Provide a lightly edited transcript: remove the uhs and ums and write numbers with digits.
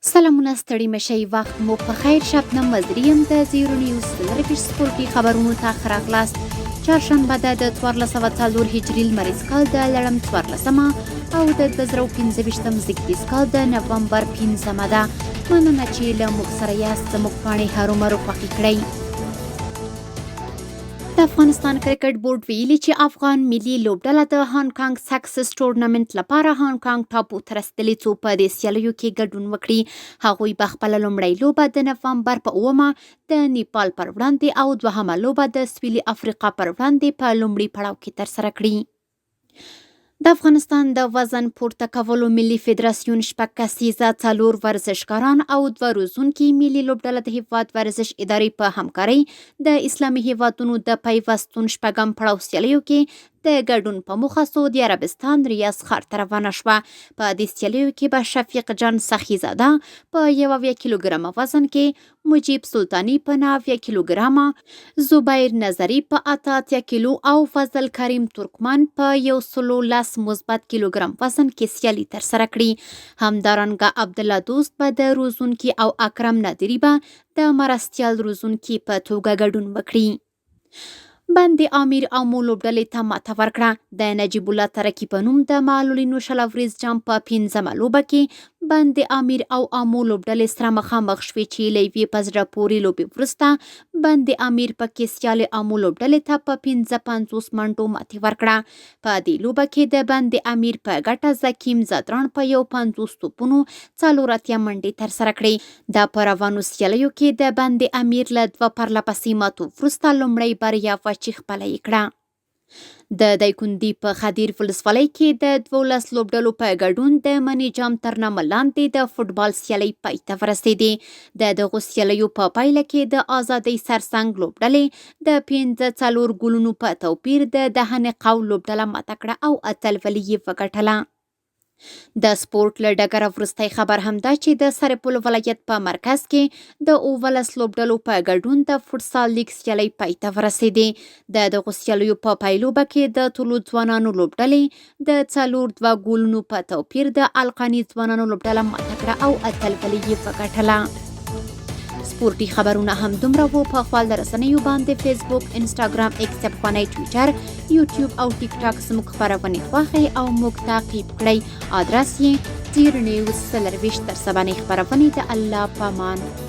سلامونه ستړي مشئ وخت مو په خیر شبنم وزریم د زیرو نیوز لرګش سپورټي خبرونو ته ښه راغلاست. چهارشنبه د 1404 هجري لمریز کال د لړم 14مه او د 2015 زیږدیز کال د نومبر 15مه ده. مننه چې له موږ سره یاست. زموږ پاڼې هرومرو خوښې کړئ. د افغانستان کرکټ بورډ ویلي چې افغان ملي لوبډله د هانګ سکسس ټورنمنټ لپاره هانګ ټاپو ته رسیدلې څو په دې سیالیو کې ګډون وکړي. هغوی به خپله لومړۍ لوبه د نومبر په 9مه د نیپال پر وړاندې او دوهمه لوبه د سویلي افریقا پر وړاندې په لومړي پړاو کې ترسره کړي. د افغانستان د وزن پورته کولو ملي فدراسیون شپږ کسیزه 4 ورزشکاران او 2 روزونکي ملي لوبډله د هیواد ورزش ادارې په همکارۍ د اسلامي هیوادونو د پیوستون شپږم پړاو سیالیو کې د ګډون په موخه سعودي عربستان ریاض ښار ته روانه شوه. په دې سیالیو کې به شفیق جان سخیزاده په 1 کیلوګرامه وزن کې، مجیب سلطانی په 9 کیلوګرامه، زبیر نظری په 88 کیلو او فضل کریم ترکمن په 110 مثبت کیلوګرام وزن کې سیالي ترسره کړي. همدارنګه عبدالله دوست به د روزونکي او اکرم نادری به د مرستیال روزونکي په توګه ګډون وکړي. بند امیر امو لوبډلې ته ماته ورکړه. د نجیب الله ترکي په نوم د معلولینو شلوریز جام په 15مه لوبه کې بند امیر او امو لوبډلې سره مخامخ شوې چې له یوې په زړه پورې لوبې وروسته بند امیر په کې سیالې امو لوبډلې ته په 55 منټو ماتې ورکړه. په دې لوبه کې د بند امیر په ګټه زکیم زدران په 50 توپونو 4 منډې ترسره کړې. د په روانو سیالیو کې د بند امیر له 2 پرلپسې ماتو وروسته لومړی بریا چې خپله یې کړه. د دایکنډي په خدیر ولسوالۍ کې د 12 لوبډلو په ګډون د منی جام تر نامه لاندې د فوټبال سیالۍ پای ته ورسېدې. د دغو سیالیو په پایله کې د ازادۍ سرسنګ لوبډلې د 15 ګولونو په توپیر د دهنې قو لوبډله ماته کړه او اتلولي یې وګټله. د سپورټ له ډګره وروستی خبر همدا چې د سرپل ولایت په مرکز کې د 19 لوبډلو په ګډون د فوټسال لیګ سیالۍ پای ته ورسېدې. د دغو سیالیو په پایلوبه کې د ټولو ځوانانو لوبډلې د 4 ګولونو په توپیر د القاني ځوانانو لوبډله ماته کړه او اتلولي یې وګټله. سپورټي خبرونه هم دومره وو. په خپل رسنیو باندې فیسبوک، انسټاګرام، ایکس افغاني، ټویټر، یوټیوب او ټیک ټاک زموږ خبرونه خوښوئ او موږ تعقیب کړئ. ادرس یې زیرو نیوز 24 تر سبا خبرونه د الله پامان.